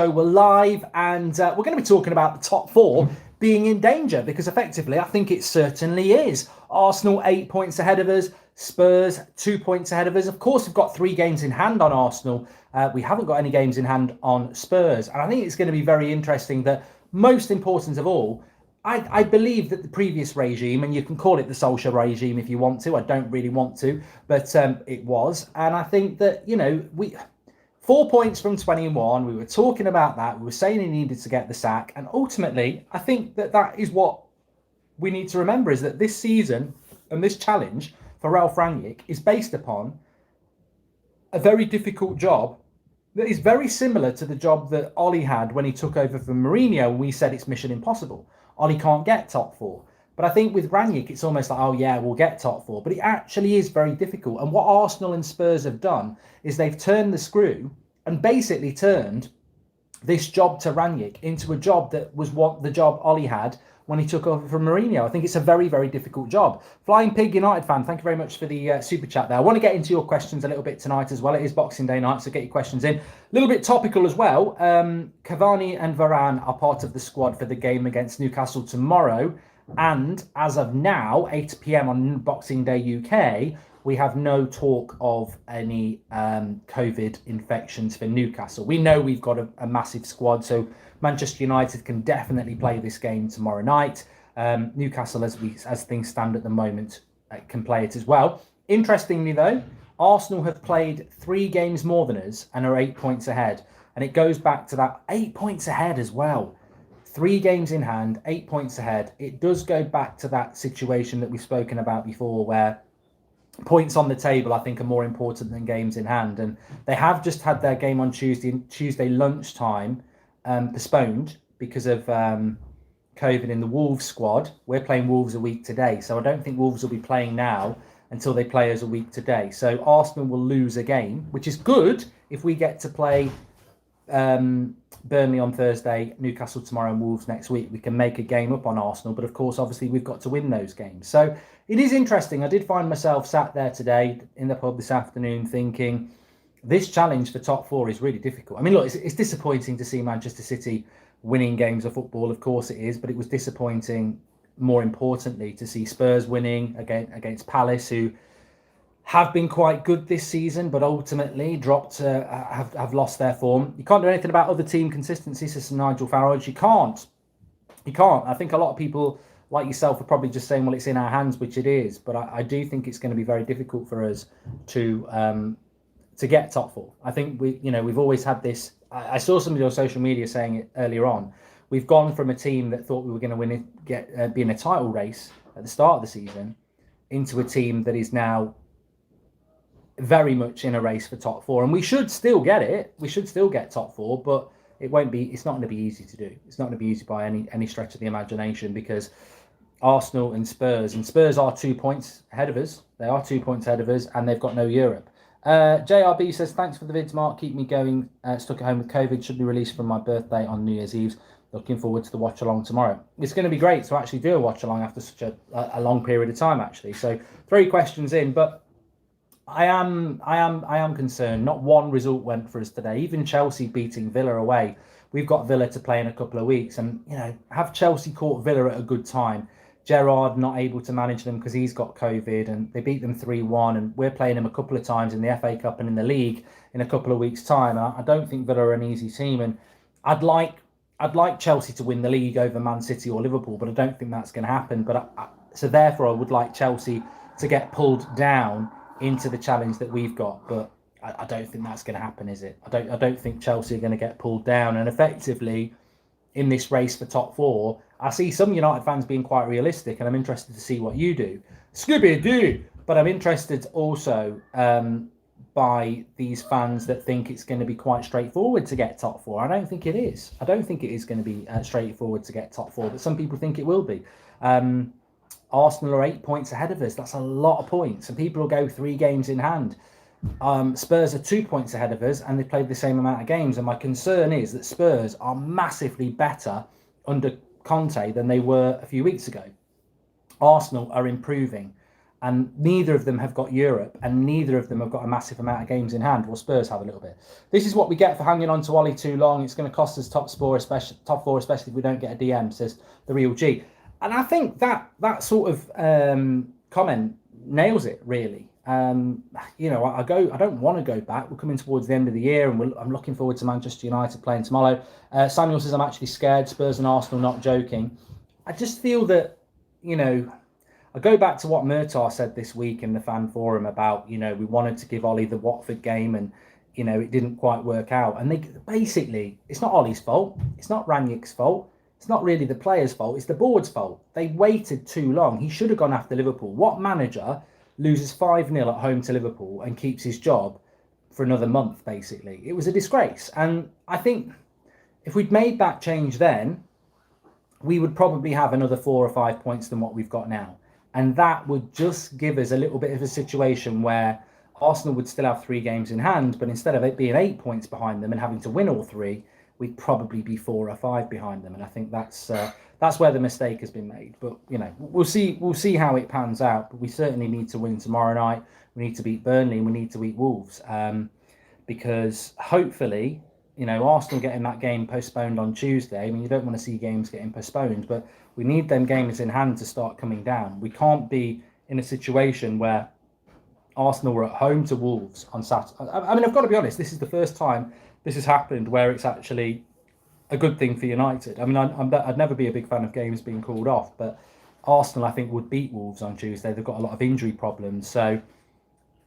We're live and we're going to be talking about the top four being in danger because effectively I think it certainly is. Arsenal 8 points ahead of us, Spurs 2 points ahead of us. Of course, we've got 3 games in hand on Arsenal. We haven't got any games in hand on Spurs. And I think it's going to be very interesting that, most important of all, I believe that the previous regime, and you can call it the Solskjaer regime if you want to, I don't really want to, but it was. And I think that, 4 points from 21, we were talking about that, we were saying he needed to get the sack, and ultimately, I think that is what we need to remember, is that this season and this challenge for Ralph Rangnick is based upon a very difficult job that is very similar to the job that Ollie had when he took over from Mourinho, and we said it's mission impossible. Ollie can't get top 4. But I think with Rangnick, it's almost like, oh yeah, we'll get top 4. But it actually is very difficult. And what Arsenal and Spurs have done is they've turned the screw and basically turned this job to Rangnick into a job that was what the job Ollie had when he took over from Mourinho. I think it's a very, very difficult job. Flying Pig United fan, thank you very much for the super chat there. I want to get into your questions a little bit tonight as well. It is Boxing Day night, so get your questions in. A little bit topical as well. Cavani and Varane are part of the squad for the game against Newcastle tomorrow. And as of now, 8 p.m. on Boxing Day UK, we have no talk of any COVID infections for Newcastle. We know we've got a massive squad, so Manchester United can definitely play this game tomorrow night. Newcastle, as things stand at the moment, can play it as well. Interestingly, though, Arsenal have played 3 games more than us and are 8 points ahead. And it goes back to that 8 points ahead as well. 3 games in hand, 8 points ahead. It does go back to that situation that we've spoken about before, where points on the table, I think, are more important than games in hand. And they have just had their game on Tuesday lunchtime postponed because of COVID in the Wolves squad. We're playing Wolves a week today, so I don't think Wolves will be playing now until they play us a week today. So Arsenal will lose a game, which is good if we get to play Burnley on Thursday, Newcastle tomorrow, and Wolves next week. We can make a game up on Arsenal, but of course, obviously, we've got to win those games. So it is interesting. I did find myself sat there today in the pub this afternoon thinking this challenge for top 4 is really difficult. I mean, look, it's disappointing to see Manchester City winning games of football. Of course it is, but it was disappointing, more importantly, to see Spurs winning against Palace, who have been quite good this season, but ultimately have lost their form. You can't do anything about other team consistency, says Nigel Farage. You can't. I think a lot of people like yourself are probably just saying, well, it's in our hands, which it is. But I do think it's going to be very difficult for us to get top 4. I think we've always had this. I saw somebody on social media saying it earlier on. We've gone from a team that thought we were going to win it, be in a title race at the start of the season, into a team that is now very much in a race for top 4, and we should still get it. We should still get top 4, but it won't be. It's not going to be easy to do. It's not going to be easy by any stretch of the imagination, because Arsenal and Spurs are 2 points ahead of us. They are 2 points ahead of us, and they've got no Europe. JRB says, thanks for the vids, Mark. Keep me going. Stuck at home with COVID. Should be released from my birthday on New Year's Eve. Looking forward to the watch along tomorrow. It's going to be great to actually do a watch along after such a long period of time, actually. So 3 questions in, but I am concerned. Not one result went for us today. Even Chelsea beating Villa away. We've got Villa to play in a couple of weeks, and have Chelsea caught Villa at a good time. Gerrard not able to manage them because he's got COVID, and they beat them 3-1, and we're playing him a couple of times in the FA Cup and in the league in a couple of weeks' time. And I don't think Villa are an easy team, and I'd like Chelsea to win the league over Man City or Liverpool, but I don't think that's going to happen. But so therefore, I would like Chelsea to get pulled down into the challenge that we've got, but I don't think that's going to happen, is it? I don't think Chelsea are going to get pulled down, and effectively in this race for top 4, I see some United fans being quite realistic, and I'm interested to see what you do. Scooby-Doo! But I'm interested also by these fans that think it's going to be quite straightforward to get top 4. I don't think it is. I don't think it is going to be straightforward to get top 4, but some people think it will be. Arsenal are 8 points ahead of us. That's a lot of points. And people will go 3 games in hand. Spurs are 2 points ahead of us, and they've played the same amount of games. And my concern is that Spurs are massively better under Conte than they were a few weeks ago. Arsenal are improving. And neither of them have got Europe, and neither of them have got a massive amount of games in hand. Well, Spurs have a little bit. This is what we get for hanging on to Ollie too long. It's going to cost us top four, especially if we don't get a DM, says the real G. And I think that sort of comment nails it, really. I don't want to go back. We're coming towards the end of the year, and I'm looking forward to Manchester United playing tomorrow. Samuel says, I'm actually scared. Spurs and Arsenal, not joking. I just feel that, I go back to what Murtagh said this week in the fan forum about, we wanted to give Ollie the Watford game and, it didn't quite work out. And it's not Ollie's fault. It's not Rangnick's fault. It's not really the players' fault. It's the board's fault. They waited too long. He should have gone after Liverpool. What manager loses 5-0 at home to Liverpool and keeps his job for another month, basically? It was a disgrace. And I think if we'd made that change then, we would probably have another 4 or 5 points than what we've got now. And that would just give us a little bit of a situation where Arsenal would still have 3 games in hand, but instead of it being 8 points behind them and having to win all 3, we'd probably be 4 or 5 behind them. And I think that's where the mistake has been made. But we'll see how it pans out. But we certainly need to win tomorrow night. We need to beat Burnley and we need to beat Wolves, because hopefully, Arsenal getting that game postponed on Tuesday. I mean, you don't want to see games getting postponed, but we need them games in hand to start coming down. We can't be in a situation where Arsenal were at home to Wolves on Saturday. I mean, I've got to be honest, this is the first time this has happened where it's actually a good thing for United. I mean, I'd never be a big fan of games being called off, but Arsenal, I think, would beat Wolves on Tuesday. They've got a lot of injury problems, so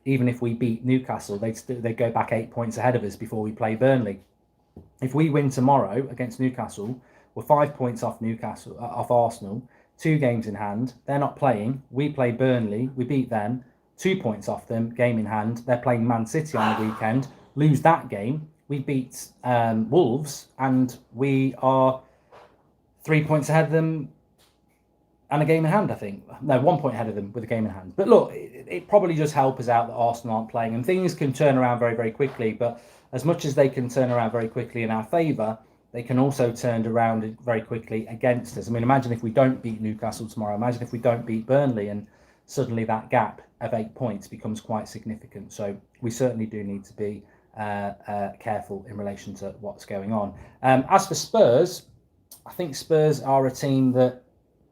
even if we beat Newcastle, they'd go back 8 points ahead of us before we play Burnley. If we win tomorrow against Newcastle, we're 5 points off Arsenal, 2 games in hand. They're not playing. We play Burnley. We beat them. 2 points off them, game in hand. They're playing Man City on the weekend. Lose that game. We beat Wolves, and we are 3 points ahead of them and a game in hand, I think. No, 1 point ahead of them with a game in hand. But look, it probably just helps us out that Arsenal aren't playing, and things can turn around very, very quickly. But as much as they can turn around very quickly in our favour, they can also turn around very quickly against us. I mean, imagine if we don't beat Newcastle tomorrow. Imagine if we don't beat Burnley, and suddenly that gap of 8 points becomes quite significant. So we certainly do need to be careful in relation to what's going on. As for Spurs, I think Spurs are a team that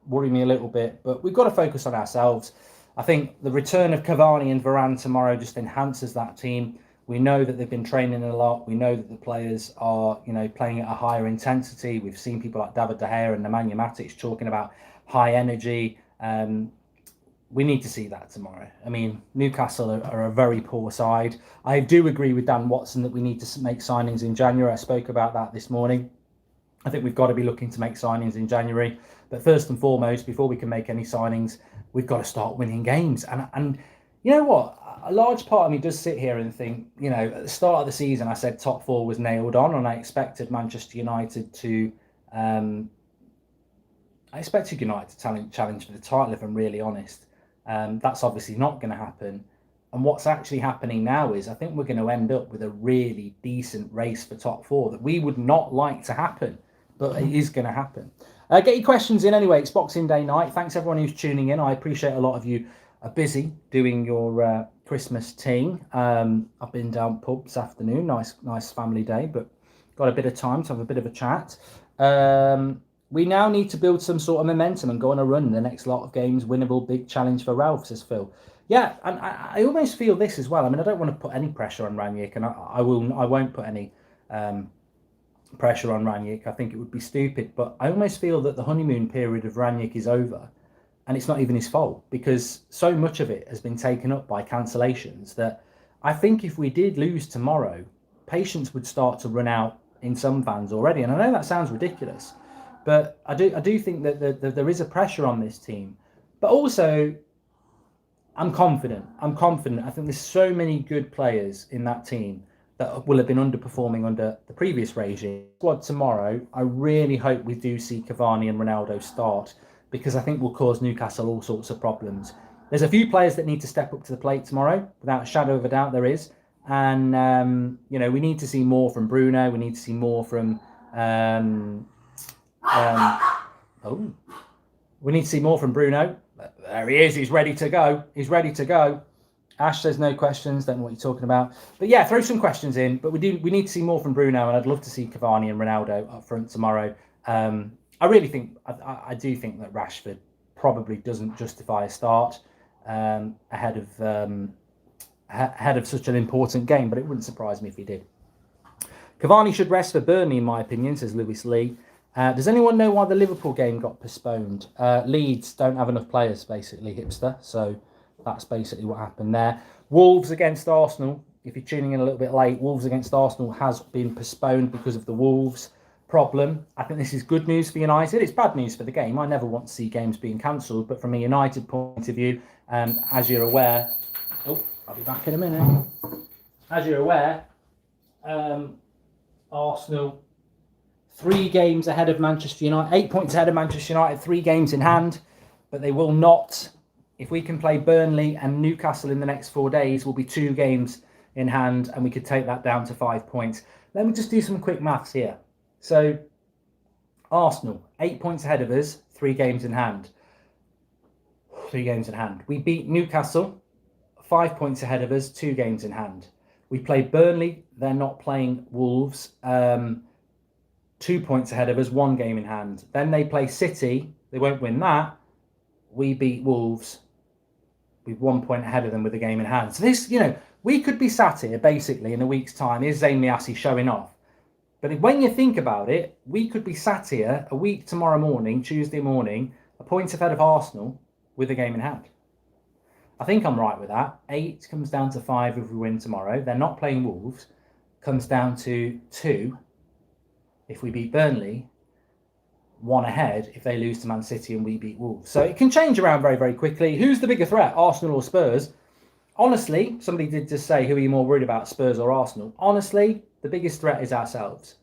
worry me a little bit, but we've got to focus on ourselves. I think the return of Cavani and Varane tomorrow just enhances that team. We know that they've been training a lot. We know that the players are, playing at a higher intensity. We've seen people like David De Gea and Nemanja Matic talking about high energy. We need to see that tomorrow. I mean, Newcastle are a very poor side. I do agree with Dan Watson that we need to make signings in January. I spoke about that this morning. I think we've got to be looking to make signings in January. But first and foremost, before we can make any signings, we've got to start winning games. And you know what? A large part of me does sit here and think, at the start of the season, I said top 4 was nailed on, and I expected Manchester United to challenge for the title, if I'm really honest. That's obviously not going to happen. And what's actually happening now is I think we're going to end up with a really decent race for top 4 that we would not like to happen, but it is going to happen. Get your questions in anyway. It's Boxing Day night. Thanks everyone who's tuning in. I appreciate a lot of you are busy doing your Christmas ting. I've been down pub this afternoon. Nice family day, but got a bit of time to have a bit of a chat. We now need to build some sort of momentum and go on a run. The next lot of games, winnable, big challenge for Ralph, says Phil. Yeah, and I almost feel this as well. I mean, I don't want to put any pressure on Rangnick, and I won't put any pressure on Rangnick. I think it would be stupid, but I almost feel that the honeymoon period of Rangnick is over, and it's not even his fault, because so much of it has been taken up by cancellations that I think if we did lose tomorrow, patience would start to run out in some fans already. And I know that sounds ridiculous, but I do think that there is a pressure on this team. But also, I'm confident. I think there's so many good players in that team that will have been underperforming under the previous regime. Squad tomorrow, I really hope we do see Cavani and Ronaldo start, because I think we'll cause Newcastle all sorts of problems. There's a few players that need to step up to the plate tomorrow, without a shadow of a doubt there is. And, we need to see more from Bruno. We need to see more from... we need to see more from Bruno. There he is. He's ready to go. He's ready to go. Ash says no questions. Don't know what you're talking about. But yeah, throw some questions in. But we need to see more from Bruno, and I'd love to see Cavani and Ronaldo up front tomorrow. I really think I do think that Rashford probably doesn't justify a start ahead of such an important game, but it wouldn't surprise me if he did. Cavani should rest for Burnley, in my opinion, says Lewis Lee. Does anyone know why the Liverpool game got postponed? Leeds don't have enough players, basically, hipster. So that's basically what happened there. Wolves against Arsenal. If you're tuning in a little bit late, Wolves against Arsenal has been postponed because of the Wolves problem. I think this is good news for United. It's bad news for the game. I never want to see games being cancelled, but from a United point of view, as you're aware, I'll be back in a minute. As you're aware, Arsenal 3 games ahead of Manchester United, 8 points ahead of Manchester United, 3 games in hand, but they will not. If we can play Burnley and Newcastle in the next 4 days, we'll be 2 games in hand, and we could take that down to 5 points. Let me just do some quick maths here. So, Arsenal, 8 points ahead of us, 3 games in hand. 3 games in hand. We beat Newcastle, 5 points ahead of us, 2 games in hand. We play Burnley, they're not playing Wolves, 2 points ahead of us, 1 game in hand. Then they play City, they won't win that. We beat Wolves, with 1 point ahead of them with a game in hand. So this, we could be sat here basically in a week's time. Is Zayn Miassi showing off? But when you think about it, we could be sat here a week tomorrow morning, Tuesday morning, a point ahead of Arsenal with a game in hand. I think I'm right with that. 8 comes down to 5 if we win tomorrow. They're not playing Wolves. Comes down to 2 if we beat Burnley. 1 ahead if they lose to Man City and we beat Wolves. So it can change around very, very quickly. Who's the bigger threat, Arsenal or Spurs? Honestly, somebody did just say, who are you more worried about, Spurs or Arsenal? Honestly, the biggest threat is ourselves.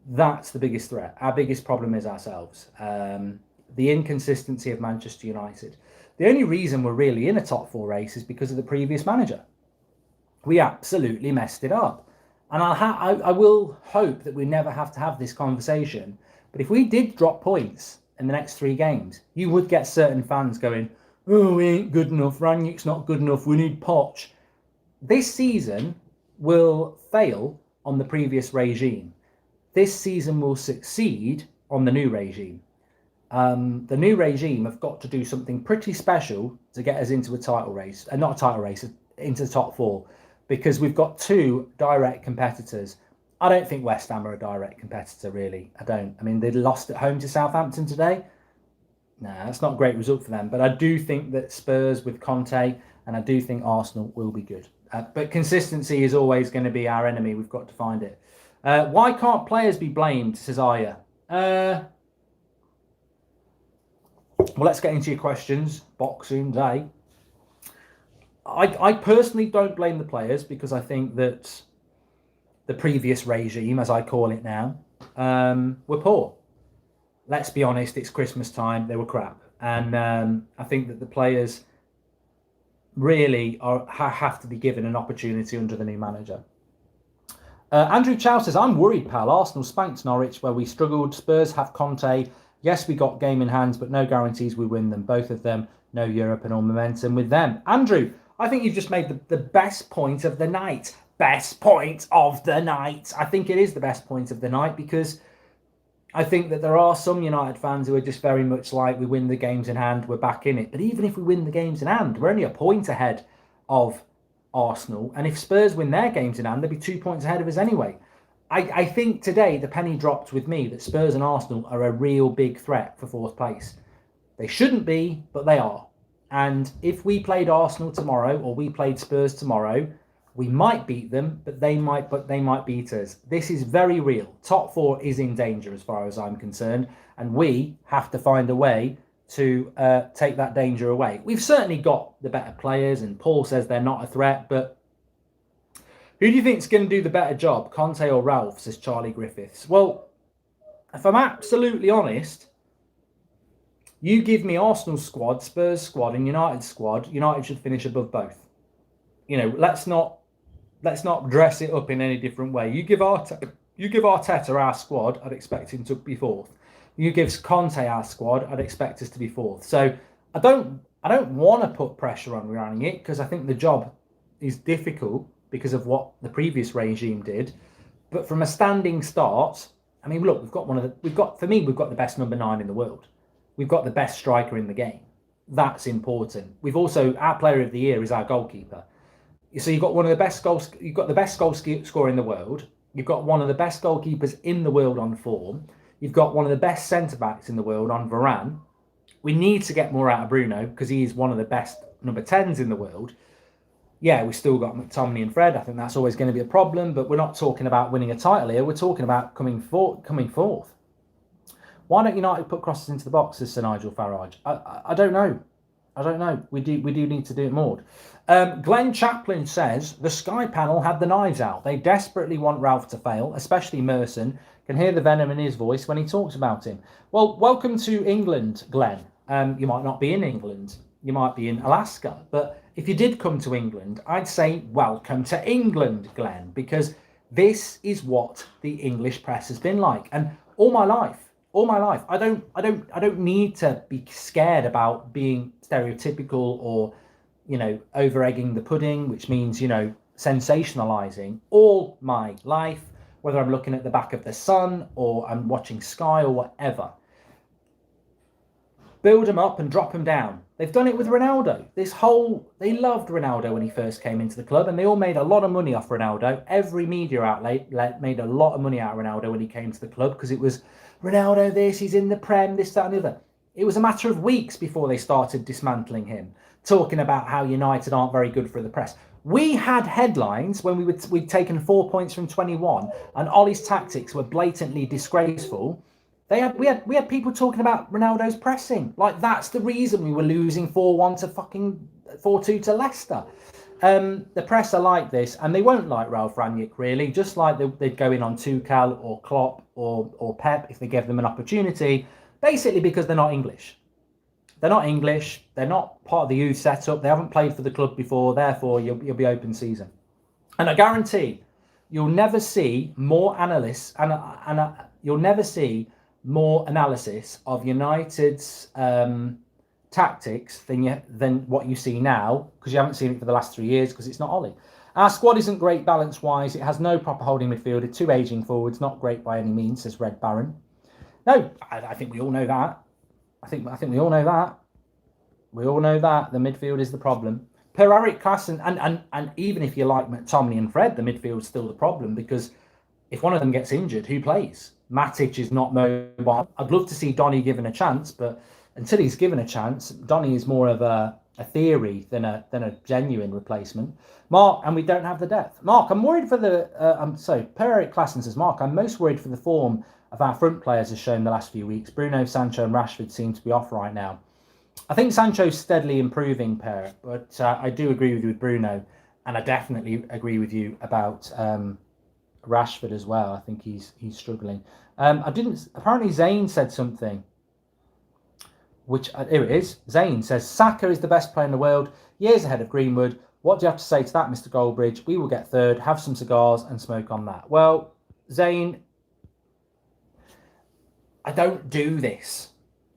That's the biggest threat. Our biggest problem is ourselves. The inconsistency of Manchester United. The only reason we're really in a top 4 race is because of the previous manager. We absolutely messed it up. And I will hope that we never have to have this conversation. But if we did drop points in the next 3 games, you would get certain fans going, oh, we ain't good enough. Rangnick's not good enough. We need Poch. This season will fail on the previous regime. This season will succeed on the new regime. The new regime have got to do something pretty special to get us into a title race, not a title race, into the top 4, because we've got 2 direct competitors. I don't think West Ham are a direct competitor, really. I don't. I mean, they lost at home to Southampton today. Nah, that's not a great result for them. But I do think that Spurs with Conte, and I do think Arsenal will be good. But consistency is always going to be our enemy. We've got to find it. Why can't players be blamed, says Aya? Well, let's get into your questions. Boxing Day. I personally don't blame the players because I think that the previous regime, as I call it now, were poor. Let's be honest, it's Christmas time. They were crap. And I think that the players really have to be given an opportunity under the new manager. Andrew Chow says, I'm worried, pal. Arsenal spanked Norwich where we struggled. Spurs have Conte. Yes, we got game in hands, but no guarantees we win them. Both of them, no Europe and all momentum with them. Andrew, I think you've just made the best point of the night. Best point of the night. I think it is the best point of the night because I think that there are some United fans who are just very much like, we win the games in hand, we're back in it. But even if we win the games in hand, we're only a point ahead of Arsenal. And if Spurs win their games in hand, they'll be 2 points ahead of us anyway. I think today the penny dropped with me that Spurs and Arsenal are a real big threat for 4th place. They shouldn't be, but they are. And if we played Arsenal tomorrow or we played Spurs tomorrow, we might beat them, but they might beat us. This is very real. Top 4 is in danger as far as I'm concerned, and we have to find a way to take that danger away. We've certainly got the better players, and Paul says they're not a threat, but who do you think is going to do the better job, Conte or Ralph, says Charlie Griffiths? Well, if I'm absolutely honest, you give me Arsenal squad, Spurs squad, and United squad, United should finish above both. Let's not dress it up in any different way. You give Arteta our squad, I'd expect him to be 4th. You give Conte our squad, I'd expect us to be 4th. So I don't want to put pressure on Rangnick because I think the job is difficult because of what the previous regime did. But from a standing start, I mean, look, we've got the best number 9 in the world. We've got the best striker in the game. That's important. We've also, our player of the year is our goalkeeper. So you've got one of the best goals. You've got the best goal scorer in the world. You've got one of the best goalkeepers in the world on form. You've got one of the best centre backs in the world on Varane. We need to get more out of Bruno because he's one of the best number 10s in the world. Yeah, we've still got McTominay and Fred. I think that's always going to be a problem, but we're not talking about winning a title here. We're talking about coming fourth. Why don't United put crosses into the box, says Sir Nigel Farage? I don't know. I don't know. We do need to do it more. Glenn Chaplin says the Sky panel had the knives out. They desperately want Ralph to fail, especially Merson. Can hear the venom in his voice when he talks about him. Well, welcome to England, Glenn. You might not be in England. You might be in Alaska. But if you did come to England, I'd say welcome to England, Glenn, because this is what the English press has been like. And all my life, I don't need to be scared about being stereotypical or, over egging the pudding, which means, sensationalizing. All my life, whether I'm looking at the back of the Sun or I'm watching Sky or whatever. Build them up and drop them down. They've done it with Ronaldo. They loved Ronaldo when he first came into the club, and they all made a lot of money off Ronaldo. Every media outlet made a lot of money out of Ronaldo when he came to the club because it was Ronaldo this, he's in the Prem, this, that and the other. It was a matter of weeks before they started dismantling him, talking about how United aren't very good for the press. We had headlines when we'd taken 4 points from 21 and Ollie's tactics were blatantly disgraceful. We had people talking about Ronaldo's pressing. Like, that's the reason we were losing 4-1 to fucking 4-2 to Leicester. The press are like this, and they won't like Ralph Rangnick, really. Just like they'd go in on Tuchel or Klopp or Pep if they gave them an opportunity, basically because they're not English. They're not English. They're not part of the youth setup. They haven't played for the club before. Therefore, you'll be open season. And I guarantee you'll never see more analysts, and you'll never see more analysis of United's tactics than what you see now, because you haven't seen it for the last 3 years because it's not Ollie. Our squad isn't great balance-wise. It has no proper holding midfielder, 2 ageing forwards, not great by any means, says Red Baron. No, I think we all know that. I think we all know that. We all know that the midfield is the problem. Per Eric Klassen, and even if you like McTominay and Fred, the midfield's still the problem, because if one of them gets injured, who plays? Matic is not mobile. I'd love to see Donny given a chance, but until he's given a chance, Donny is more of a theory than a genuine replacement. Mark, and we don't have the depth. Mark, I'm worried for the. Per Eric Klassen says, Mark, I'm most worried for the form of our front players as shown the last few weeks. Bruno, Sancho, and Rashford seem to be off right now. I think Sancho's steadily improving, Per, but I do agree with you with Bruno, and I definitely agree with you about Rashford as well. I think he's struggling. Apparently Zane said something, which here it is. Zane says Saka is the best player in the world, years ahead of Greenwood. What do you have to say to that, Mr. Goldbridge? We will get third, have some cigars and smoke on that. Well, Zane, I don't do this.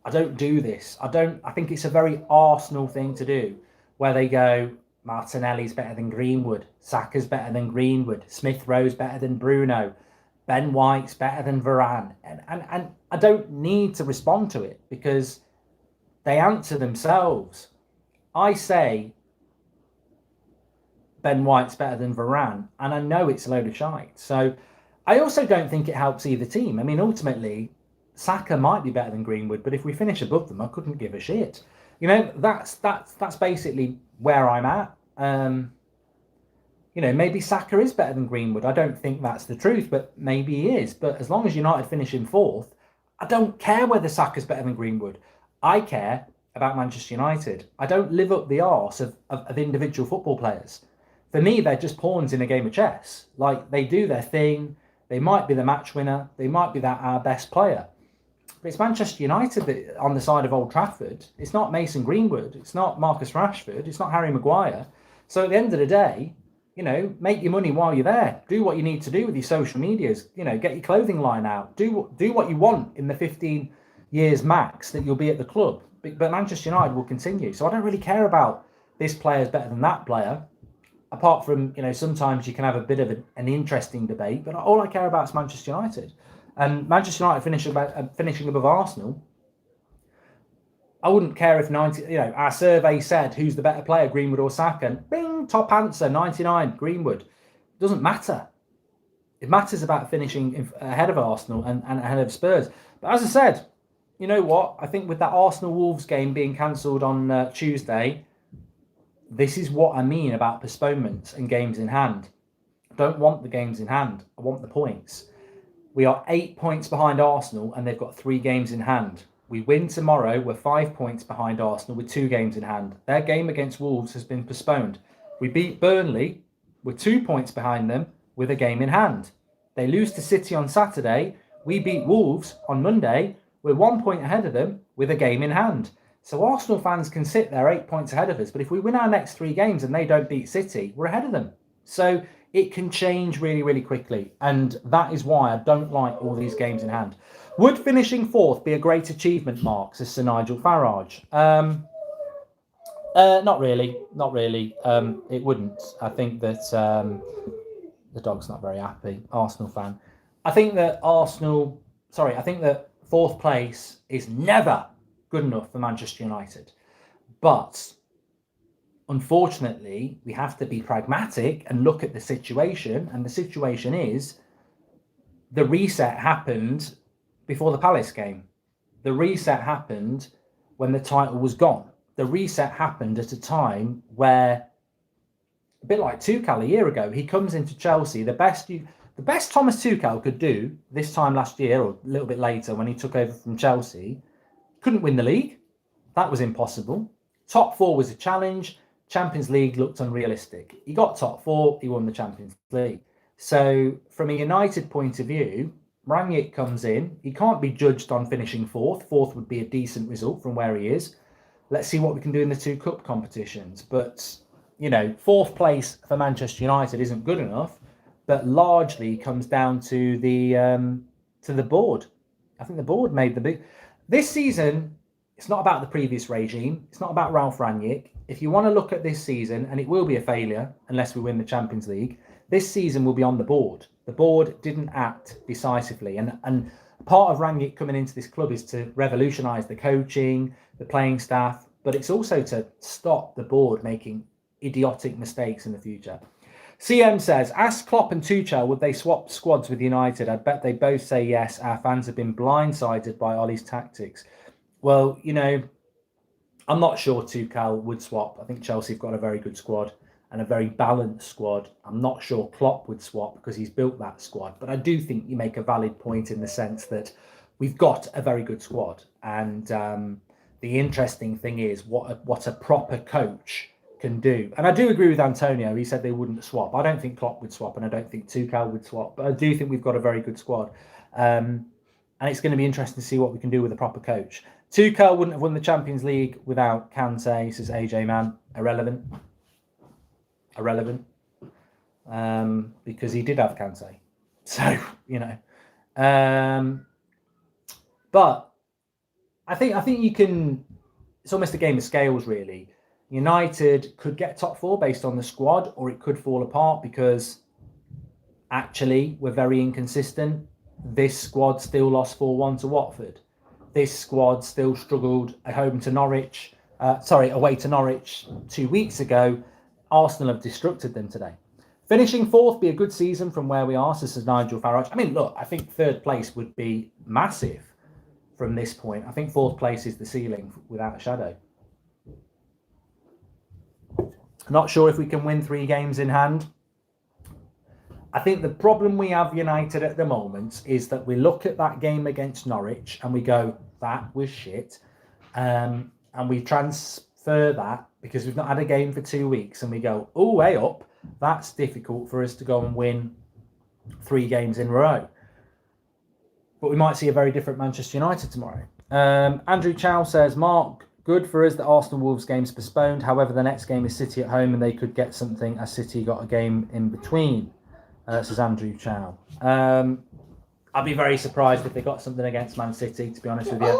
I think it's a very Arsenal thing to do, where they go, Martinelli's better than Greenwood, Saka's better than Greenwood, Smith Rowe's better than Bruno, Ben White's better than Varane. And I don't need to respond to it because they answer themselves. I say Ben White's better than Varane, and I know it's a load of shite. So I also don't think it helps either team. I mean, ultimately, Saka might be better than Greenwood, but if we finish above them, I couldn't give a shit. That's basically where I'm at. Maybe Saka is better than Greenwood. I don't think that's the truth, but maybe he is. But as long as United finish in fourth, I don't care whether Saka's better than Greenwood. I care about Manchester United. I don't live up the arse of individual football players. For me, they're just pawns in a game of chess. Like, they do their thing. They might be the match winner. They might be our best player. But it's Manchester United that on the side of Old Trafford. It's not Mason Greenwood. It's not Marcus Rashford. It's not Harry Maguire. So at the end of the day, make your money while you're there. Do what you need to do with your social medias. Get your clothing line out. Do what you want in the 15 years max that you'll be at the club. But Manchester United will continue. So I don't really care about this player is better than that player. Apart from, sometimes you can have a bit of an interesting debate, but all I care about is Manchester United. And Manchester United finishing above Arsenal, I wouldn't care if our survey said who's the better player, Greenwood or Saka. And bing, top answer, 99, Greenwood. It doesn't matter. It matters about finishing ahead of Arsenal and ahead of Spurs. But as I said, you know what? I think with that Arsenal-Wolves game being cancelled on Tuesday, this is what I mean about postponements and games in hand. I don't want the games in hand. I want the points. We are 8 points behind Arsenal and they've got 3 games in hand. We win tomorrow, we're 5 points behind Arsenal with 2 games in hand. Their game against Wolves has been postponed. We beat Burnley, we're 2 points behind them with a game in hand. They lose to City on Saturday, we beat Wolves on Monday, we're 1 point ahead of them with a game in hand. So Arsenal fans can sit there 8 points ahead of us, but if we win our next 3 games and they don't beat City, we're ahead of them. So it can change really, really quickly. And that is why I don't like all these games in hand. Would finishing 4th be a great achievement, Mark, says Sir Nigel Farage? Not really. Not really. It wouldn't. I think that the dog's not very happy. Arsenal fan. I think that 4th place is never good enough for Manchester United. But unfortunately, we have to be pragmatic and look at the situation. And the situation is the reset happened before the Palace game. The reset happened when the title was gone. The reset happened at a time where, a bit like Tuchel a year ago, he comes into Chelsea. The best Thomas Tuchel could do this time last year, or a little bit later when he took over from Chelsea, couldn't win the league. That was impossible. Top 4 was a challenge. Champions League looked unrealistic. He got top 4, he won the Champions League. So from a United point of view, Rangnick comes in. He can't be judged on finishing 4th. 4th would be a decent result from where he is. Let's see what we can do in the 2 cup competitions. But, 4th place for Manchester United isn't good enough, but largely comes down to the board. I think the board made the big... This season, it's not about the previous regime. It's not about Ralph Rangnick. If you want to look at this season, and it will be a failure unless we win the Champions League, this season will be on the board. The board didn't act decisively. And part of Rangnick coming into this club is to revolutionise the coaching, the playing staff, but it's also to stop the board making idiotic mistakes in the future. CM says, ask Klopp and Tuchel, would they swap squads with United? I bet they both say yes. Our fans have been blindsided by Ollie's tactics. Well, I'm not sure Tuchel would swap. I think Chelsea have got a very good squad and a very balanced squad. I'm not sure Klopp would swap because he's built that squad. But I do think you make a valid point in the sense that we've got a very good squad. And the interesting thing is what a proper coach can do. And I do agree with Antonio. He said they wouldn't swap. I don't think Klopp would swap and I don't think Tuchel would swap. But I do think we've got a very good squad. And it's going to be interesting to see what we can do with a proper coach. Tuchel wouldn't have won the Champions League without Kante, says AJ Man. Irrelevant. Because he did have Kante. So, but I think you can, it's almost a game of scales really. United could get top 4 based on the squad, or it could fall apart because actually we're very inconsistent. This squad still lost 4-1 to Watford. This squad still struggled away to Norwich 2 weeks ago. Arsenal have destructed them today. Finishing 4th be a good season from where we are, says Nigel Farage. I mean, look, I think 3rd place would be massive from this point. I think 4th place is the ceiling without a shadow. Not sure if we can win 3 games in hand. I think the problem we have United at the moment is that we look at that game against Norwich and we go, that was shit. And we transfer that because we've not had a game for 2 weeks and we go, oh, way up. That's difficult for us to go and win 3 games in a row. But we might see a very different Manchester United tomorrow. Andrew Chow says, Mark, good for us that Arsenal Wolves game's postponed. However, the next game is City at home and they could get something as City got a game in between. Says Andrew Chow. I'd be very surprised if they got something against Man City, to be honest with you. Can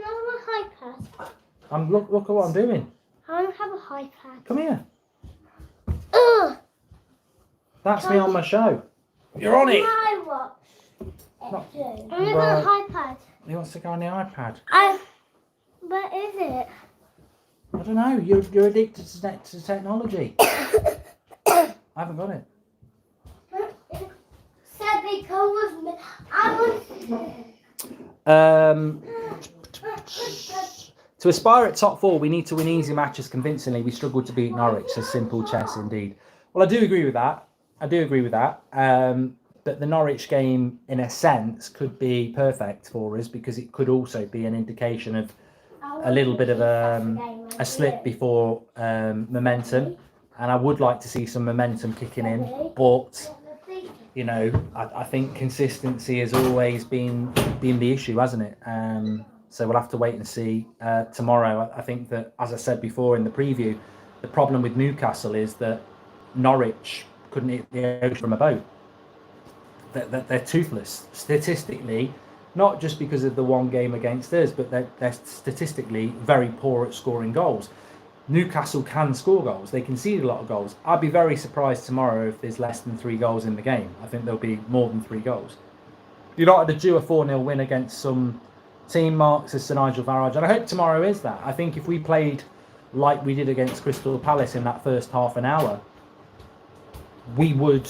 I have a iPad? Look at what I'm doing. I don't have a iPad. Come here. Ugh! That's me on my show. You're on it. I watch it too. I Right. got an iPad. He wants to go on the iPad. Where is it? I don't know. You're addicted to technology. I haven't got it. Said because of me. I was. To aspire at top four, we need to win easy matches convincingly. We struggled to beat Norwich. So simple chess indeed. Well, I do agree with that. But the Norwich game, in a sense, could be perfect for us because it could also be an indication of a little bit of a slip before momentum. And I would like to see some momentum kicking in. But, you know, I think consistency has always been the issue, hasn't it? So we'll have to wait and see tomorrow. I think that, as I said before in the preview, the problem with Newcastle is that Norwich couldn't hit the ocean from a boat. They're toothless statistically, not just because of the one game against us, but they're statistically very poor at scoring goals. Newcastle can score goals. They concede a lot of goals. I'd be very surprised tomorrow if there's less than 3 goals in the game. I think there'll be more than 3 goals. United are due a 4-0 win against some team, Mark, says Sir Nigel Farage. And I hope tomorrow is that. I think if we played like we did against Crystal Palace in that first half an hour, we would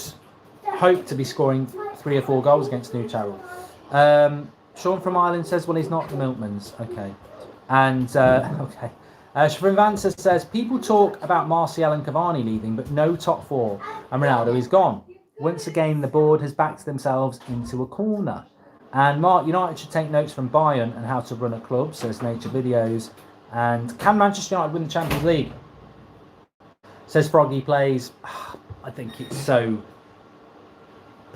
hope to be scoring 3 or 4 goals against Newcastle. Sean from Ireland says, well, he's not the Milkmans. Okay. And, okay. Shafrin Vancer says, people talk about Martial and Cavani leaving, but no top 4, and Ronaldo is gone. Once again, the board has backed themselves into a corner. And Mark, United should take notes from Bayern and how to run a club, says Nature Videos. And can Manchester United win the Champions League? Says Froggy Plays. I think it's so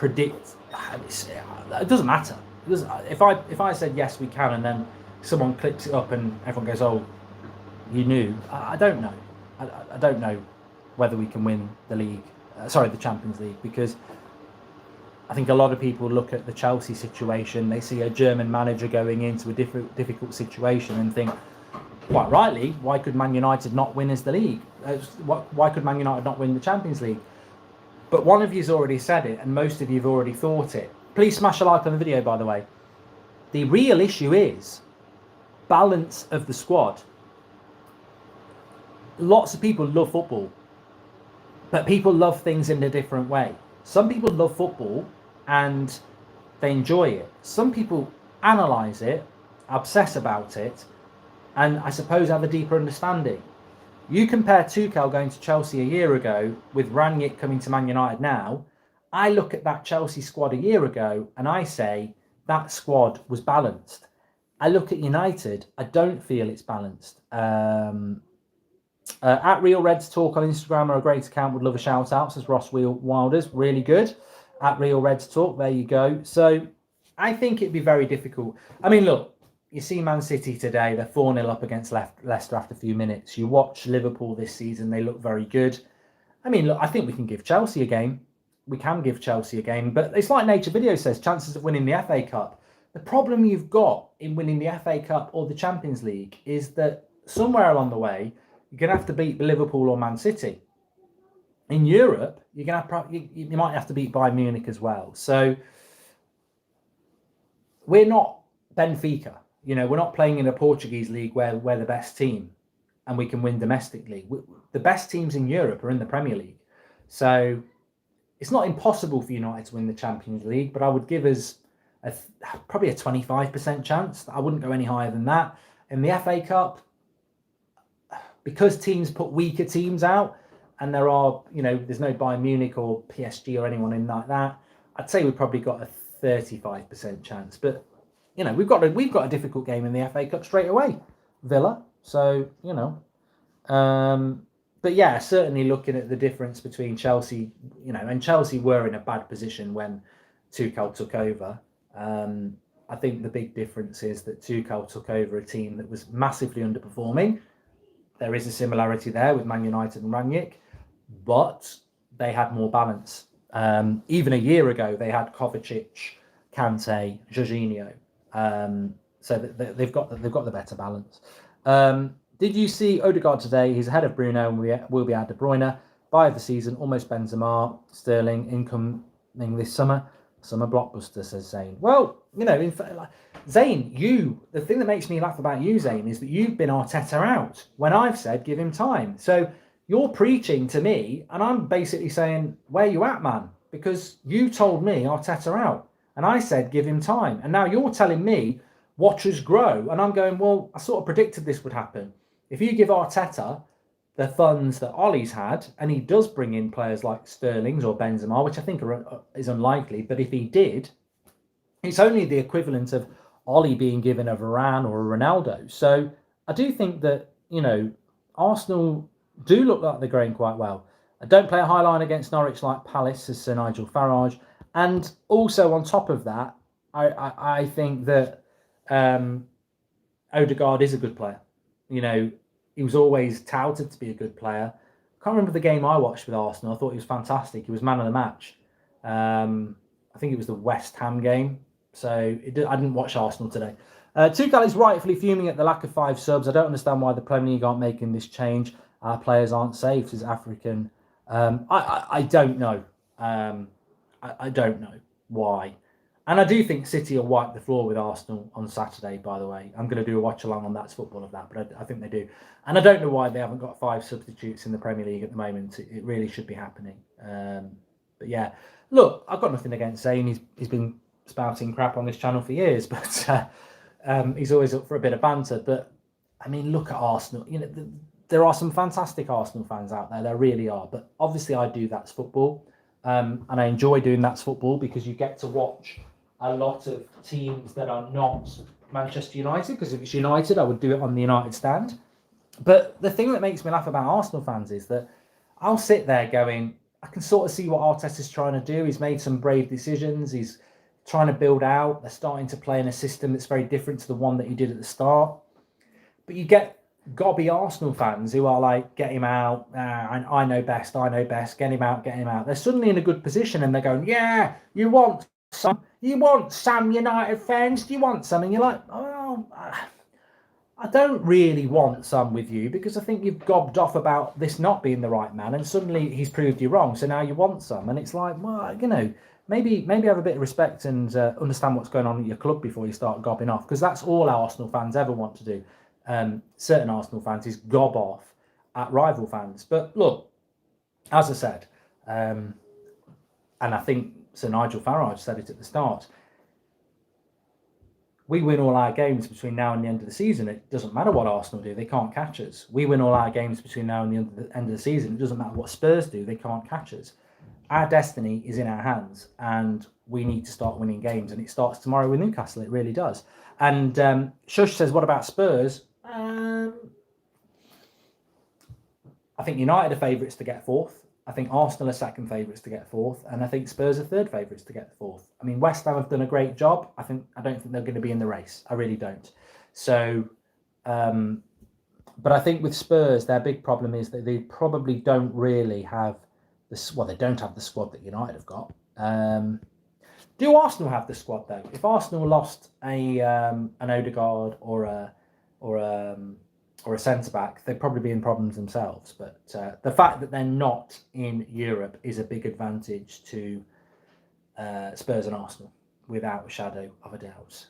it doesn't matter. If I said yes, we can, and then someone clips it up and everyone goes, oh, you knew. I don't know. I don't know whether we can win the league. The Champions League, because I think a lot of people look at the Chelsea situation. They see a German manager going into a difficult situation and think, quite rightly, why could Man United not win as the league? Why could Man United not win the Champions League? But one of you's already said it, and most of you have already thought it. Please smash a like on the video, by the way. The real issue is balance of the squad. Lots of people love football, but people love things in a different way. Some people love football and they enjoy it. Some people analyse it, obsess about it, and I suppose have a deeper understanding. You compare Tuchel going to Chelsea a year ago with Rangnick coming to Man United now. I look at that Chelsea squad a year ago and I say that squad was balanced. I look at United, I don't feel it's balanced. At Real Reds Talk on Instagram are a great account, would love a shout out, says Ross Wilders, really good. At Real Reds Talk, there you go. So I think it'd be very difficult. I mean, look, you see Man City today, they're 4-0 up against Leicester after a few minutes. You watch Liverpool this season, they look very good. I mean, look, I think we can give Chelsea a game. We can give Chelsea a game, but it's like Nature Video says, chances of winning the FA Cup. The problem you've got in winning the FA Cup or the Champions League is that somewhere along the way, you're going to have to beat Liverpool or Man City. In Europe, you're going to have, you might have to beat Bayern Munich as well. So we're not Benfica. You know, we're not playing in a Portuguese league where we're the best team and we can win domestically. The best teams in Europe are in the Premier League. So it's not impossible for United to win the Champions League, but I would give us probably a 25% chance. I wouldn't go any higher than that. In the FA Cup, because teams put weaker teams out and there are, you know, there's no Bayern Munich or PSG or anyone in like that, I'd say we've probably got a 35% chance. But, you know, we've got a difficult game in the FA Cup straight away, Villa. So, you know, but yeah, certainly looking at the difference between Chelsea, you know, and Chelsea were in a bad position when Tuchel took over. I think the big difference is that Tuchel took over a team that was massively underperforming. There is a similarity there with Man United and Rangnick, but they had more balance. Even a year ago, they had Kovacic, Kante, Jorginho. So they've got the better balance. Did you see Odegaard today? He's ahead of Bruno and will be ahead of De Bruyne. Buy of the season, almost Benzema. Sterling incoming this summer. Summer blockbuster, says Zane. Well, in fact, Zane, the thing that makes me laugh about you, Zane, is that you've been Arteta out when I've said give him time. So you're preaching to me, and I'm basically saying, where you at, man? Because you told me Arteta out, and I said give him time. And now you're telling me watch us grow. And I'm going, well, I sort of predicted this would happen. If you give Arteta the funds that Ollie's had, and he does bring in players like Sterling's or Benzema, which I think is unlikely, but if he did, it's only the equivalent of Ollie being given a Varane or a Ronaldo. So I do think that, Arsenal do look like they're going quite well. I don't play a high line against Norwich like Palace, says Sir Nigel Farage. And also on top of that, I think that Odegaard is a good player. He was always touted to be a good player. I can't remember the game I watched with Arsenal. I thought he was fantastic. He was man of the match. I think it was the West Ham game. So I didn't watch Arsenal today. Tuchel is rightfully fuming at the lack of 5 subs. I don't understand why the Premier League aren't making this change. Our players aren't safe, says African. I don't know. I don't know why. And I do think City will wipe the floor with Arsenal on Saturday, by the way. I'm going to do a watch-along on That's Football of that, but I think they do. And I don't know why they haven't got 5 substitutes in the Premier League at the moment. It really should be happening. But yeah, look, I've got nothing against Zane. He's been spouting crap on this channel for years, but he's always up for a bit of banter. But, I mean, look at Arsenal. There are some fantastic Arsenal fans out there. There really are. But obviously I do That's Football. And I enjoy doing That's Football because you get to watch a lot of teams that are not Manchester United, because if it's United, I would do it on the United stand. But the thing that makes me laugh about Arsenal fans is that I'll sit there going, I can sort of see what Arteta's trying to do. He's made some brave decisions. He's trying to build out. They're starting to play in a system that's very different to the one that he did at the start. But you get gobby Arsenal fans who are like, get him out. I know best. Get him out. They're suddenly in a good position and they're going, yeah, you want some United fans? Do you want some? And you're like, oh, I don't really want some with you because I think you've gobbed off about this not being the right man, and suddenly he's proved you wrong. So now you want some, and it's like, well, maybe have a bit of respect and understand what's going on at your club before you start gobbing off, because that's all Arsenal fans ever want to do. Certain Arsenal fans is gob off at rival fans. But look, as I said, and I think Sir Nigel Farage said it at the start, we win all our games between now and the end of the season. It doesn't matter what Arsenal do. They can't catch us. We win all our games between now and the end of the season. It doesn't matter what Spurs do. They can't catch us. Our destiny is in our hands, and we need to start winning games. And it starts tomorrow with Newcastle. It really does. And Shush says, what about Spurs? I think United are favourites to get 4th. I think Arsenal are second favourites to get 4th, and I think Spurs are third favourites to get 4th. I mean, West Ham have done a great job. I don't think they're going to be in the race. I really don't. So, but I think with Spurs, their big problem is that they probably don't really have they don't have the squad that United have got. Do Arsenal have the squad though? If Arsenal lost an Odegaard or a centre-back, they'd probably be in problems themselves. But the fact that they're not in Europe is a big advantage to Spurs and Arsenal, without a shadow of a doubt.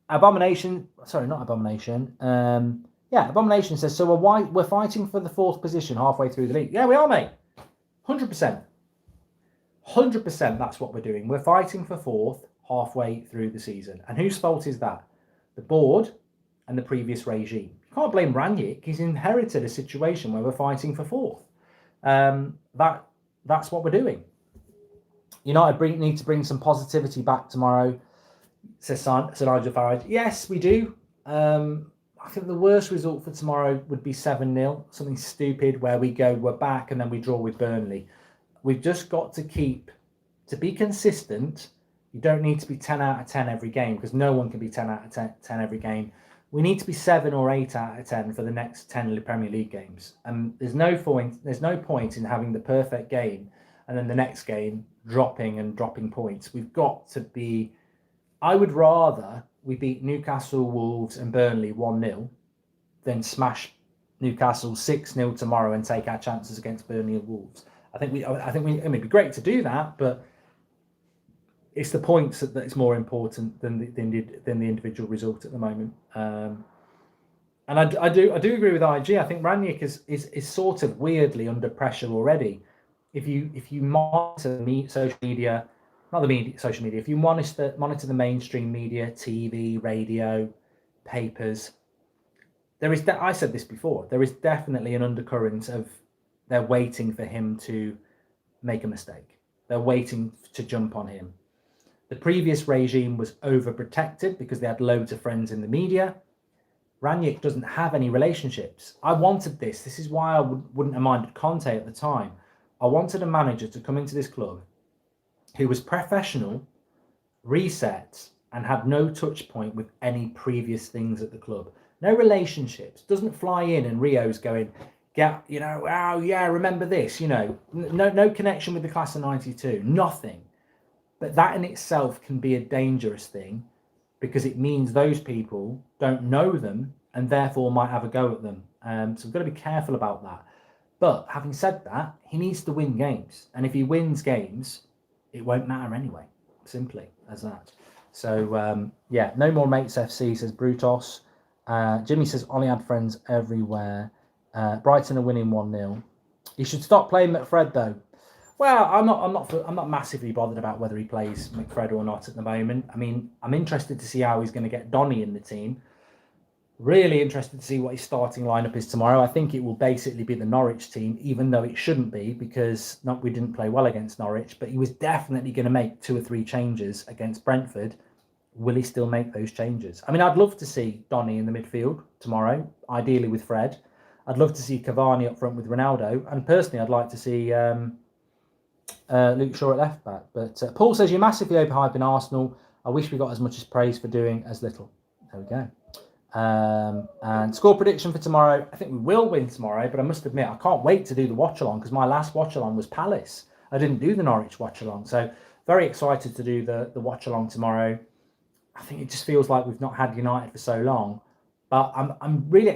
Abomination says, so we're fighting for the 4th position halfway through the league. Yeah, we are, mate. 100%. 100% that's what we're doing. We're fighting for 4th halfway through the season. And whose fault is that? The board and the previous regime. You can't blame Rangnick. He's inherited a situation where we're fighting for 4th. That's what we're doing. United need to bring some positivity back tomorrow, says Sir Nigel Farage. Yes, we do. I think the worst result for tomorrow would be 7-0, something stupid where we're back and then we draw with Burnley. We've just got to be consistent. You don't need to be 10 out of 10 every game, because no one can be 10 out of 10 every game. We need to be 7 or 8 out of 10 for the next 10 Premier League games. And there's no point in having the perfect game and then the next game dropping points. We've got to be. I would rather we beat Newcastle, Wolves, and Burnley 1-0 than smash Newcastle 6-0 tomorrow and take our chances against Burnley and Wolves. I think it'd be great to do that, but it's the points that's more important than the individual result at the moment. And I do agree with IG. I think Rangnick is sort of weirdly under pressure already. If you monitor social media, social media, if you monitor the mainstream media, TV, radio, papers, I said this before, there is definitely an undercurrent of they're waiting for him to make a mistake. They're waiting to jump on him. The previous regime was overprotected because they had loads of friends in the media. Rangnick doesn't have any relationships. I wanted this. This is why I wouldn't have minded Conte at the time. I wanted a manager to come into this club who was professional, reset, and had no touch point with any previous things at the club. No relationships. Doesn't fly in and Rio's going, oh yeah, remember this, no connection with the class of 92, nothing. But that in itself can be a dangerous thing because it means those people don't know them and therefore might have a go at them. So we've got to be careful about that. But having said that, he needs to win games. And if he wins games, it won't matter anyway. Simply as that. So, no more Mates FC, says Brutos. Jimmy says, Ollie had friends everywhere. Brighton are winning 1-0. He should stop playing McFred though. Well, I'm not massively bothered about whether he plays McFred or not at the moment. I mean, I'm interested to see how he's going to get Donny in the team. Really interested to see what his starting lineup is tomorrow. I think it will basically be the Norwich team, even though it shouldn't be because we didn't play well against Norwich. But he was definitely going to make 2 or 3 changes against Brentford. Will he still make those changes? I mean, I'd love to see Donny in the midfield tomorrow, ideally with Fred. I'd love to see Cavani up front with Ronaldo. And personally, I'd like to see Luke Shaw at left back. But Paul says, you're massively overhyping Arsenal. I wish we got as much as praise for doing as little. There we go. And score prediction for tomorrow. I think we will win tomorrow, but I must admit, I can't wait to do the watch-along because my last watch-along was Palace. I didn't do the Norwich watch-along. So very excited to do the watch-along tomorrow. I think it just feels like we've not had United for so long. But I'm really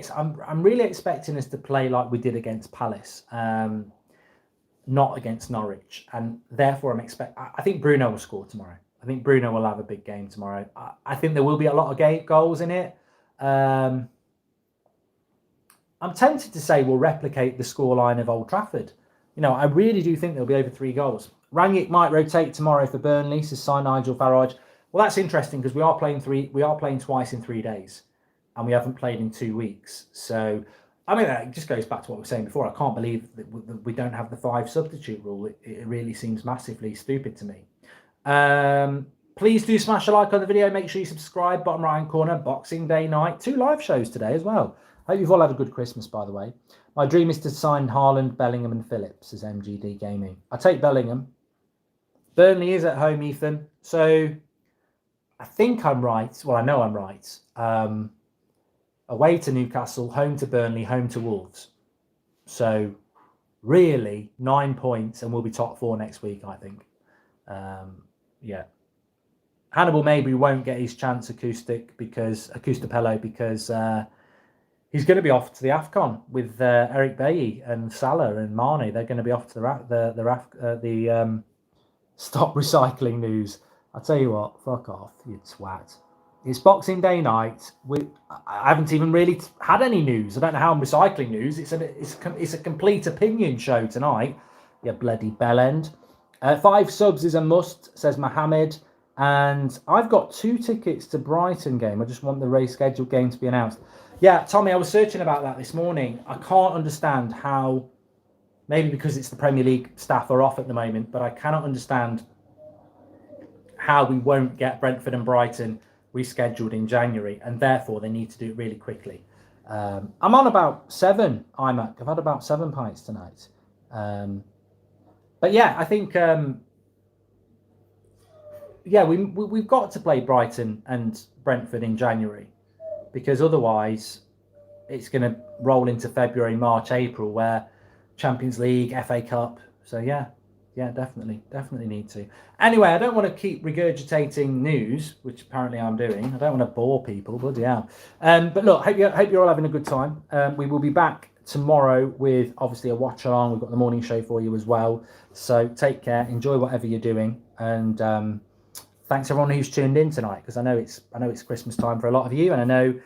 expecting us to play like we did against Palace. Not against Norwich, and therefore I think Bruno will score tomorrow. I think Bruno will have a big game tomorrow. I think there will be a lot of goals in it. I'm tempted to say we'll replicate the scoreline of Old Trafford. I really do think there'll be over 3 goals. Rangnick might rotate tomorrow for Burnley, says Nigel Farage. Well, that's interesting because we are playing twice in 3 days, and we haven't played in 2 weeks. So. I mean, that just goes back to what we were saying before. I can't believe that we don't have the 5 substitute rule. It really seems massively stupid to me. Please do smash a like on the video. Make sure you subscribe. Bottom right-hand corner, Boxing Day night. 2 live shows today as well. Hope you've all had a good Christmas, by the way. My dream is to sign Haaland, Bellingham and Phillips, says MGD Gaming. I take Bellingham. Burnley is at home, Ethan. So I think I'm right. Well, I know I'm right. Away to Newcastle, home to Burnley, home to Wolves. So really 9 points and we'll be top 4 next week, I think. Hannibal maybe won't get his chance Acoustapello because he's going to be off to the AFCON with Eric Bailly and Salah and Mane. They're going to be off to the stop recycling news. I'll tell you what, fuck off, you twat. It's Boxing Day night. I haven't even really had any news. I don't know how I'm recycling news. It's a complete opinion show tonight. You bloody bellend. 5 subs is a must, says Mohammed. And I've got 2 tickets to Brighton game. I just want the race scheduled game to be announced. Yeah, Tommy, I was searching about that this morning. I can't understand how, maybe because it's the Premier League staff are off at the moment, but I cannot understand how we won't get Brentford and Brighton rescheduled in January, and therefore they need to do it really quickly. I'm on about 7 iMac. I've had about 7 pints tonight. But yeah, I think we've got to play Brighton and Brentford in January, because otherwise it's going to roll into February, March, April, where Champions League, FA Cup. So yeah, Yeah, definitely need to. Anyway, I don't want to keep regurgitating news, which apparently I'm doing. I don't want to bore people, bloody hell. But look, hope you're all having a good time. We will be back tomorrow with obviously a watch along. We've got the morning show for you as well. So take care, enjoy whatever you're doing, and thanks everyone who's tuned in tonight, because I know it's Christmas time for a lot of you, and I know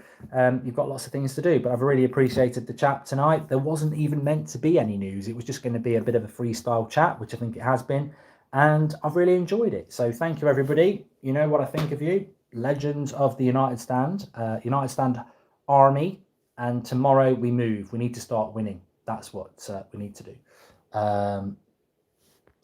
you've got lots of things to do, but I've really appreciated the chat tonight. There wasn't even meant to be any news. It was just going to be a bit of a freestyle chat, which I think it has been, and I've really enjoyed it. So thank you, everybody. You know what I think of you. Legends of the United Stand Army, and tomorrow we move. We need to start winning. That's what we need to do.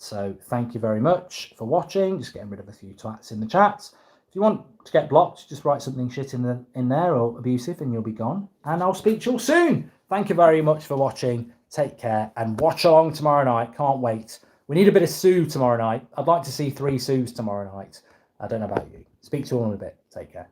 So thank you very much for watching. Just getting rid of a few twats in the chats. If you want to get blocked, just write something shit in there or abusive and you'll be gone. And I'll speak to you all soon. Thank you very much for watching. Take care and watch along tomorrow night. Can't wait. We need a bit of Sue tomorrow night. I'd like to see 3 Sues tomorrow night. I don't know about you. Speak to you all in a bit. Take care.